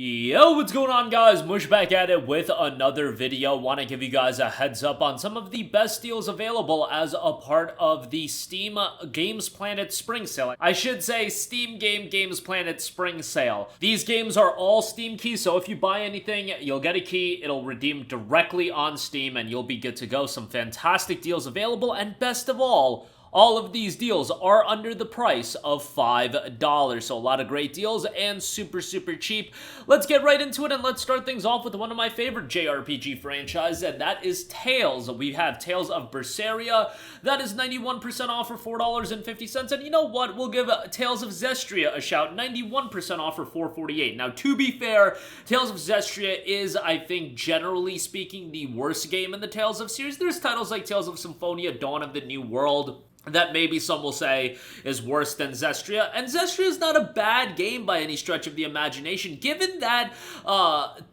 Yo, what's going on, guys? Mush back at it with another video. Want to give you guys a heads up on some of the best deals available as a part of the Steam Games Planet Spring Sale. I should say Steam Games Planet Spring Sale. These games are all Steam keys, so if you buy anything, you'll get a key, it'll redeem directly on Steam, and you'll be good to go. Some fantastic deals available, and best of all of these deals are under the price of $5, so a lot of great deals and super cheap. Let's get right into it, and let's start things off with one of my favorite JRPG franchises, and that is Tales. We have Tales of Berseria. That is 91% off for $4.50, and you know what? We'll give Tales of Zestiria a shout, 91% off for $4.48. Now, to be fair, Tales of Zestiria is, I think, generally speaking, the worst game in the Tales of series. There's titles like Tales of Symphonia, Dawn of the New World, that maybe some will say is worse than Zestiria, and Zestiria is not a bad game by any stretch of the imagination, given that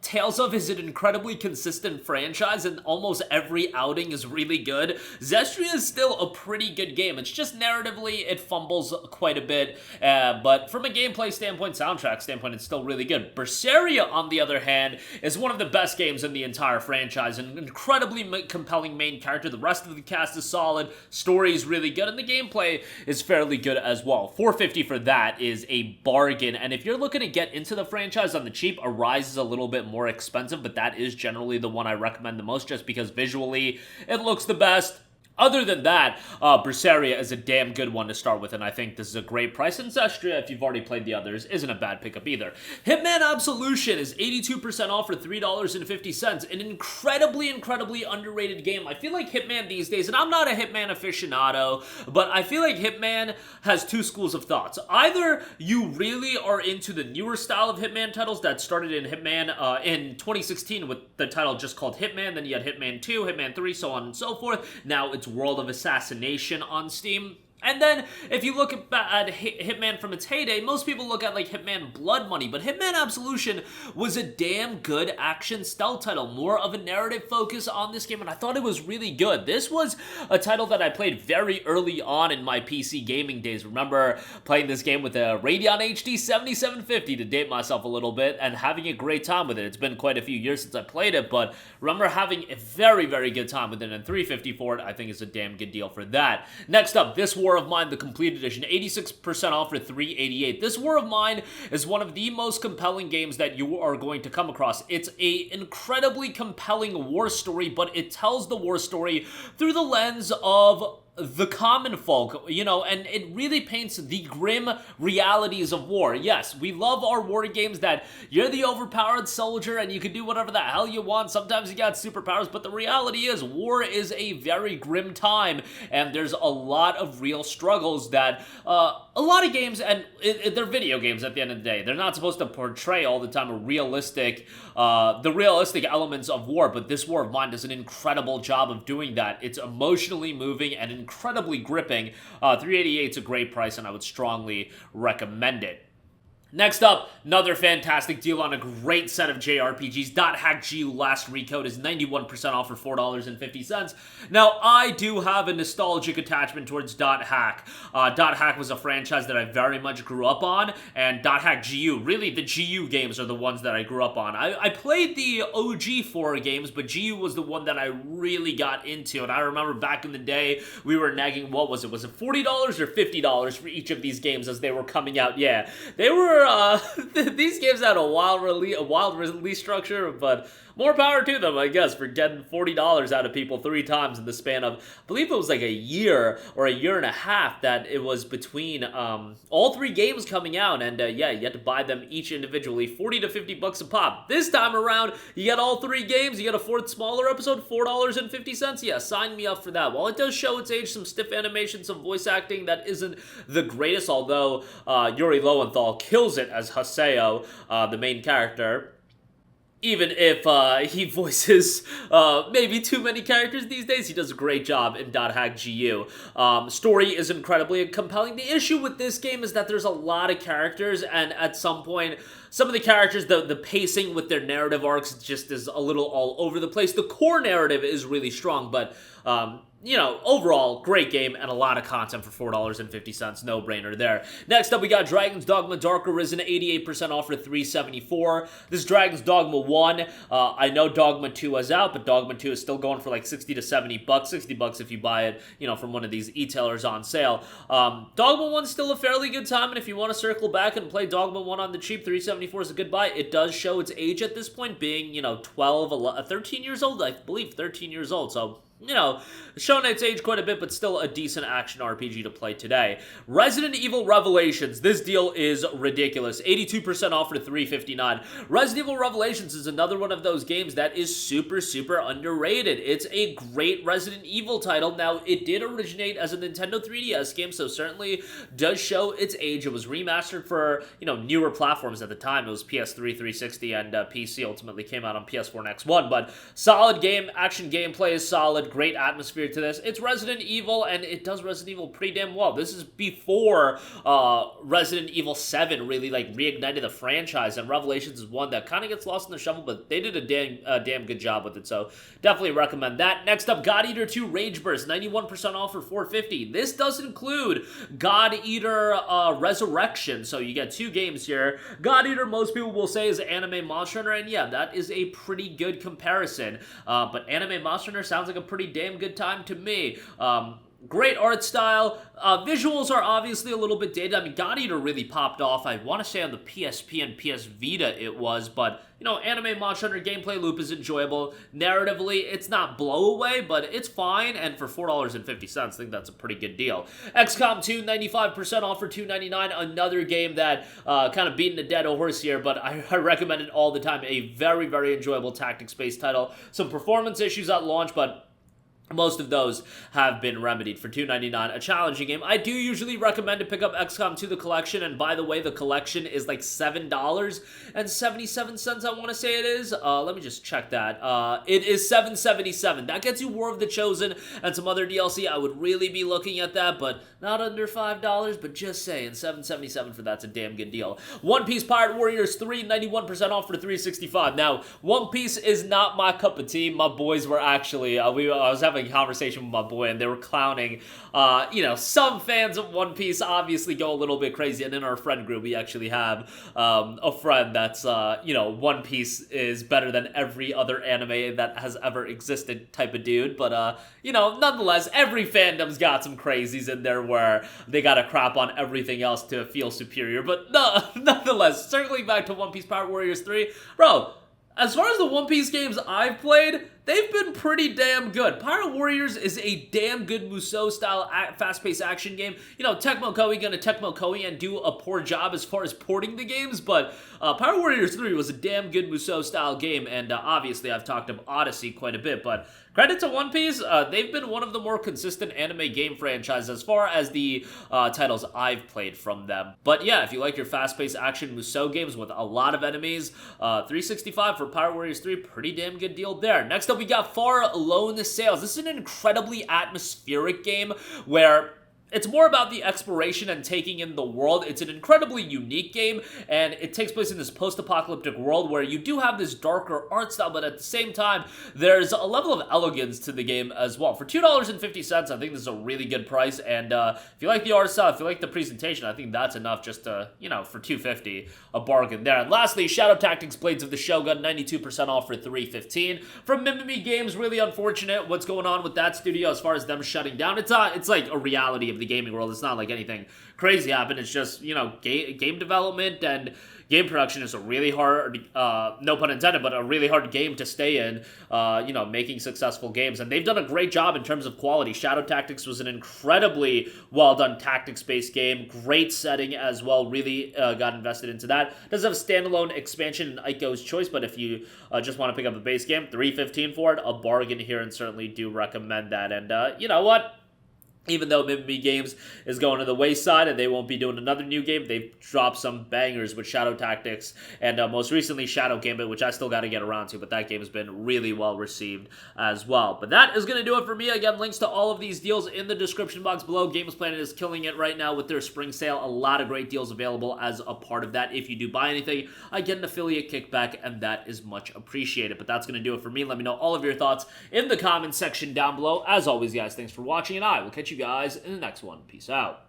Tales of is an incredibly consistent franchise and almost every outing is really good. Zestiria is still a pretty good game. It's just narratively it fumbles quite a bit, but from a gameplay standpoint, soundtrack standpoint, it's still really good. Berseria, on the other hand, is one of the best games in the entire franchise. An incredibly compelling main character. The rest of the cast is solid. Story is really good, and the gameplay is fairly good as well. $4.50 for that is a bargain, and if you're looking to get into the franchise on the cheap, Arisen is a little bit more expensive, but that is generally the one I recommend the most just because visually it looks the best. Other than that, Berseria is a damn good one to start with, and I think this is a great price. And Zestiria, if you've already played the others, isn't a bad pickup either. Hitman Absolution is 82% off for $3.50. An incredibly underrated game. I feel like Hitman these days, and I'm not a Hitman aficionado, but I feel like Hitman has two schools of thoughts. Either you really are into the newer style of Hitman titles that started in Hitman in 2016 with the title just called Hitman, then you had Hitman 2, Hitman 3, so on and so forth. Now it's World of Assassination on Steam. And then, if you look at Hitman from its heyday, most people look at, like, Hitman Blood Money, but Hitman Absolution was a damn good action stealth title, more of a narrative focus on this game, and I thought it was really good. This was a title that I played very early on in my PC gaming days. Remember playing this game with a Radeon HD 7750 to date myself a little bit, and having a great time with it. It's been quite a few years since I played it, but remember having a very good time with it, and $3.50 for it, I think is a damn good deal for that. Next up, this War of Mine, the complete edition, 86% off for $3.88. This War of Mine is one of the most compelling games that you are going to come across. It's a incredibly compelling war story, but it tells the war story through the lens of the common folk, you know, and it really paints the grim realities of war. Yes, we love our war games that you're the overpowered soldier and you can do whatever the hell you want. Sometimes you got superpowers, but the reality is war is a very grim time, and there's a lot of real struggles that a lot of games, and they're video games at the end of the day. They're not supposed to portray all the time the realistic elements of war, but this War of Mine does an incredible job of doing that. It's emotionally moving and incredibly gripping. $3.88 is a great price, and I would strongly recommend it. Next up, another fantastic deal on a great set of JRPGs. .hack GU Last Recode is 91% off for $4.50. Now, I do have a nostalgic attachment towards .hack. .hack was a franchise that I very much grew up on, and .hack GU, really the GU games are the ones that I grew up on. I played the OG 4 games, but GU was the one that I really got into, and I remember back in the day, we were nagging, what was it? Was it $40 or $50 for each of these games as they were coming out? Yeah, they were these games had a wild release structure, but more power to them, I guess, for getting $40 out of people 3 times in the span of, I believe it was like a year or a year and a half that it was between all 3 games coming out, and yeah, you had to buy them each individually, 40 to 50 bucks a pop. This time around, you get all 3 games, you get a 4th smaller episode, $4.50. Yeah, sign me up for that. While it does show its age, some stiff animation, some voice acting that isn't the greatest, although Yuri Lowenthal kills it as Haseo, the main character. Even if he voices maybe too many characters these days, he does a great job in .hack GU. Story is incredibly compelling. The issue with this game is that there's a lot of characters, and at some point, some of the characters, the pacing with their narrative arcs just is a little all over the place. The core narrative is really strong, but you know, overall, great game and a lot of content for $4.50. No-brainer there. Next up, we got Dragon's Dogma Dark Arisen, 88% off for $3.74. This is Dragon's Dogma 1. I know Dogma 2 is out, but Dogma 2 is still going for like 60 to 70 bucks. 60 bucks if you buy it, you know, from one of these e-tailers on sale. Dogma 1 is still a fairly good time, and if you want to circle back and play Dogma 1 on the cheap, $3.74 is a good buy. It does show its age at this point, being, you know, 13 years old, I believe 13 years old, so you know, showing its age quite a bit, but still a decent action RPG to play today. Resident Evil Revelations. This deal is ridiculous. 82% off for $3.59. Resident Evil Revelations is another one of those games that is super, super underrated. It's a great Resident Evil title. Now, it did originate as a Nintendo 3DS game, so certainly does show its age. It was remastered for, you know, newer platforms at the time. It was PS3, 360, and PC. Ultimately came out on PS4 and X1, but solid game. Action gameplay is solid. Great atmosphere to this. It's Resident Evil, and it does Resident Evil pretty damn well. This is before Resident Evil 7 really like reignited the franchise, and Revelations is one that kind of gets lost in the shuffle, but they did a damn good job with it, so definitely recommend that. Next up, God Eater 2 Rage Burst, 91% off for $4.50. This does include God Eater Resurrection, so you get two games here. God Eater, most people will say, is Anime Monster Hunter, and yeah, that is a pretty good comparison, but Anime Monster Hunter sounds like a pretty damn good time to me. Great art style. Visuals are obviously a little bit dated. I mean, God Eater really popped off. I want to say on the PSP and PS Vita it was, but, you know, Anime Monster Hunter gameplay loop is enjoyable. Narratively, it's not blow away, but it's fine, and for $4.50, I think that's a pretty good deal. XCOM 2, 95% off for $2.99. Another game that kind of beating a dead horse here, but I recommend it all the time. A very, very enjoyable tactics-based title. Some performance issues at launch, but most of those have been remedied for $2.99, a challenging game. I do usually recommend to pick up XCOM 2 the collection, and by the way, the collection is like $7.77, I want to say it is. Let me just check that. It is $7.77. That gets you War of the Chosen and some other DLC. I would really be looking at that, but not under $5, but just saying, $7.77 for that's a damn good deal. One Piece Pirate Warriors 3, 91% off for $3.65. Now, One Piece is not my cup of tea. My boys were actually, I was having a conversation with my boy, and they were clowning, you know, some fans of One Piece obviously go a little bit crazy, and in our friend group, we actually have a friend that's, you know, One Piece is better than every other anime that has ever existed type of dude, but, you know, nonetheless, every fandom's got some crazies in there where they gotta crap on everything else to feel superior, but no, nonetheless, circling back to One Piece Pirate Warriors 3, bro, as far as the One Piece games I've played, they've been pretty damn good. Pirate Warriors is a damn good Musou-style fast-paced action game. You know, Tecmo Koei gonna Tecmo Koei and do a poor job as far as porting the games, but Pirate Warriors 3 was a damn good Musou-style game, and obviously I've talked of Odyssey quite a bit, but credit to One Piece, they've been one of the more consistent anime game franchises as far as the titles I've played from them. But yeah, if you like your fast-paced action Musou games with a lot of enemies, $3.65 for Pirate Warriors 3, pretty damn good deal there. Next up, we got Far Lone Sails. This is an incredibly atmospheric game where it's more about the exploration and taking in the world. It's an incredibly unique game, and it takes place in this post-apocalyptic world where you do have this darker art style, but at the same time, there's a level of elegance to the game as well. For $2.50, I think this is a really good price, and if you like the art style, if you like the presentation, I think that's enough just to, you know, for $2.50, a bargain there. And lastly, Shadow Tactics Blades of the Shogun, 92% off for $3.15. From Mimimi Games, really unfortunate what's going on with that studio as far as them shutting down. It's like a reality of the gaming world. It's not like anything crazy happened. It's just, you know, game development and game production is a really hard, no pun intended, but a really hard game to stay in, you know, making successful games. And they've done a great job in terms of quality. Shadow Tactics was an incredibly well-done tactics-based game. Great setting as well. Really got invested into that. Does have a standalone expansion in Ico's choice, but if you just want to pick up a base game, $3.15 for it, a bargain here, and certainly do recommend that. And you know what? Even though Mimimi Games is going to the wayside and they won't be doing another new game, they've dropped some bangers with Shadow Tactics and most recently Shadow Gambit, which I still got to get around to, but that game has been really well received as well. But that is going to do it for me. Again, links to all of these deals in the description box below. Games Planet is killing it right now with their spring sale. A lot of great deals available as a part of that. If you do buy anything, I get an affiliate kickback, and that is much appreciated. But that's going to do it for me. Let me know all of your thoughts in the comments section down below. As always, guys, thanks for watching, and I will catch you guys in the next one. Peace out.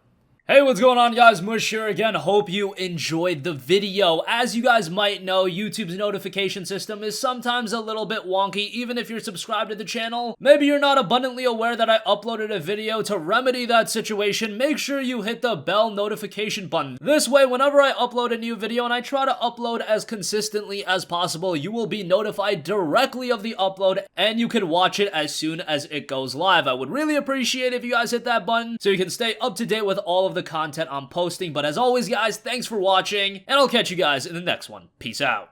Hey, what's going on, guys? Mush here again. Hope you enjoyed the video. As you guys might know, YouTube's notification system is sometimes a little bit wonky, even if you're subscribed to the channel. Maybe you're not abundantly aware that I uploaded a video. To remedy that situation, make sure you hit the bell notification button. This way, whenever I upload a new video, and I try to upload as consistently as possible, you will be notified directly of the upload, and you can watch it as soon as it goes live. I would really appreciate if you guys hit that button so you can stay up to date with all of the content I'm posting. But as always, guys, thanks for watching, and I'll catch you guys in the next one. Peace out.